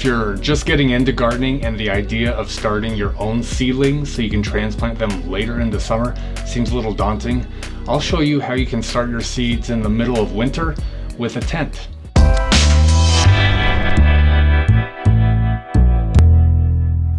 if you're just getting into gardening and the idea of starting your own seedlings so you can transplant them later in the summer seems a little daunting, I'll show you how you can start your seeds in the middle of winter with a tent.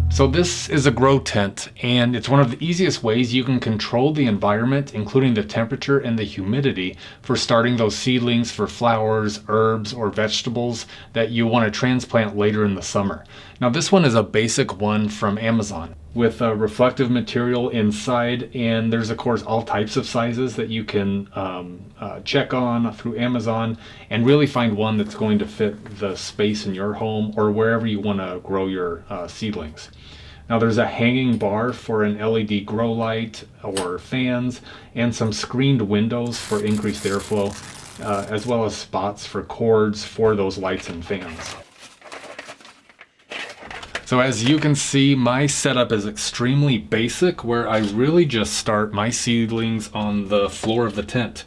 So this is a grow tent, and it's one of the easiest ways you can control the environment, including the temperature and the humidity, for starting those seedlings for flowers, herbs, or vegetables that you want to transplant later in the summer. Now this one is a basic one from Amazon with a reflective material inside, and there's of course all types of sizes that you can check on through Amazon and really find one that's going to fit the space in your home or wherever you want to grow your seedlings. Now there's a hanging bar for an LED grow light or fans, and some screened windows for increased airflow, as well as spots for cords for those lights and fans. So as you can see, my setup is extremely basic, where I really just start my seedlings on the floor of the tent.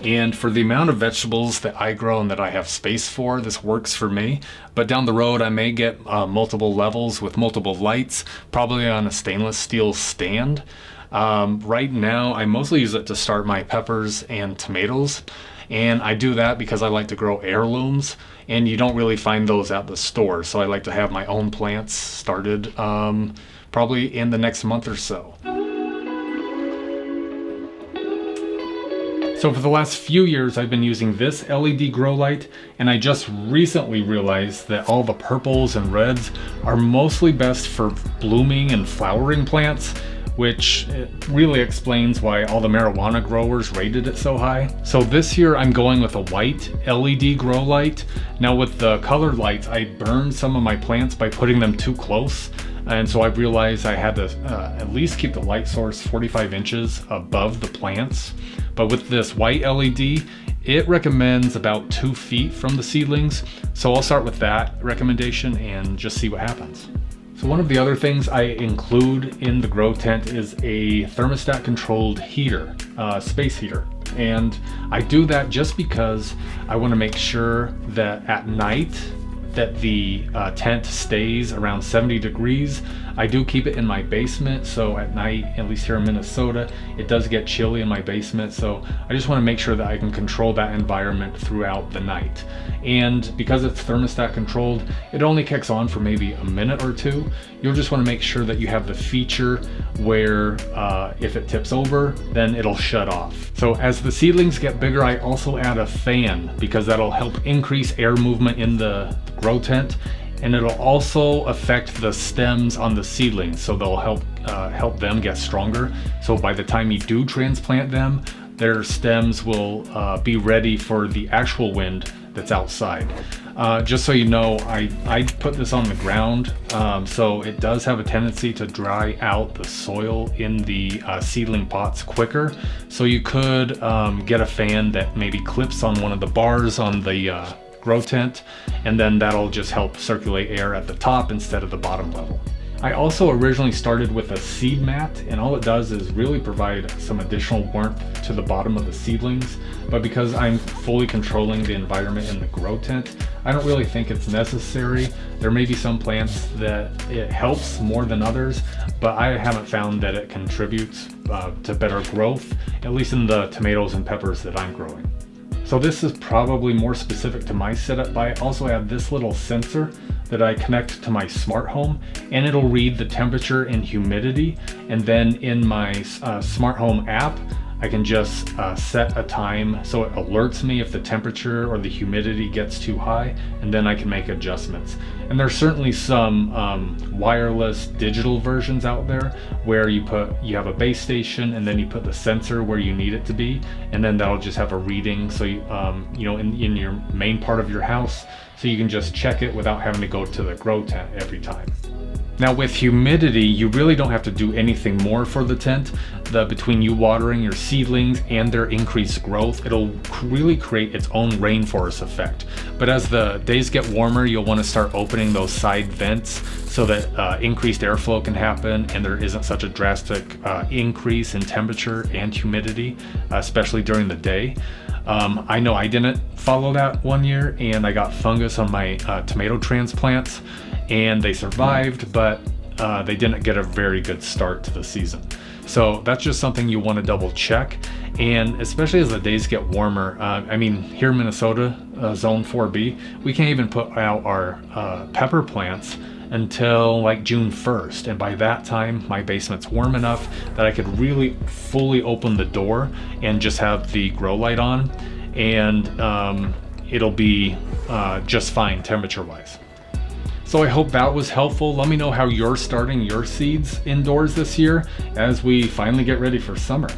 And for the amount of vegetables that I grow and that I have space for, this works for me. But down the road, I may get multiple levels with multiple lights, probably on a stainless steel stand. Right now, I mostly use it to start my peppers and tomatoes. And I do that because I like to grow heirlooms, and you don't really find those at the store. So I like to have my own plants started probably in the next month or so. So for the last few years, I've been using this LED grow light, and I just recently realized that all the purples and reds are mostly best for blooming and flowering plants, which really explains why all the marijuana growers rated it so high. So this year I'm going with a white LED grow light. Now with the colored lights, I burned some of my plants by putting them too close. And so I realized I had to at least keep the light source 45 inches above the plants. But with this white LED, it recommends about 2 feet from the seedlings. So I'll start with that recommendation and just see what happens. So one of the other things I include in the grow tent is a thermostat controlled heater, space heater. And I do that just because I want to make sure that at night that the tent stays around 70 degrees. I do keep it in my basement, so at night, at least here in Minnesota, it does get chilly in my basement, so I just want to make sure that I can control that environment throughout the night. And because it's thermostat controlled, it only kicks on for maybe a minute or two. You'll just want to make sure that you have the feature where if it tips over, then it'll shut off. So as the seedlings get bigger, I also add a fan because that'll help increase air movement in the grow tent, and it'll also affect the stems on the seedlings, so they'll help them get stronger. So by the time you do transplant them, their stems will be ready for the actual wind that's outside. Just so you know, I put this on the ground, so it does have a tendency to dry out the soil in the seedling pots quicker. So you could get a fan that maybe clips on one of the bars on the grow tent, and then that'll just help circulate air at the top instead of the bottom level. I also originally started with a seed mat, and all it does is really provide some additional warmth to the bottom of the seedlings, but because I'm fully controlling the environment in the grow tent, I don't really think it's necessary. There may be some plants that it helps more than others, but I haven't found that it contributes to better growth, at least in the tomatoes and peppers that I'm growing. So this is probably more specific to my setup, but I also have this little sensor that I connect to my smart home, and it'll read the temperature and humidity. And then in my smart home app, I can just set a time so it alerts me if the temperature or the humidity gets too high, and then I can make adjustments. And there's certainly some wireless digital versions out there where you have a base station and then you put the sensor where you need it to be, and then that'll just have a reading. So you know, in your main part of your house, so you can just check it without having to go to the grow tent every time. Now with humidity, you really don't have to do anything more for the tent. Between you watering your seedlings and their increased growth, it'll really create its own rainforest effect. But as the days get warmer, you'll want to start opening those side vents so that increased airflow can happen and there isn't such a drastic increase in temperature and humidity, especially during the day. I know I didn't follow that one year and I got fungus on my tomato transplants. and they survived, but they didn't get a very good start to the season. So that's just something you want to double check. And especially as the days get warmer, I mean, here in Minnesota, zone 4B, we can't even put out our pepper plants until like June 1st. And by that time, my basement's warm enough that I could really fully open the door and just have the grow light on, and it'll be just fine temperature wise. So I hope that was helpful. Let me know how you're starting your seeds indoors this year as we finally get ready for summer.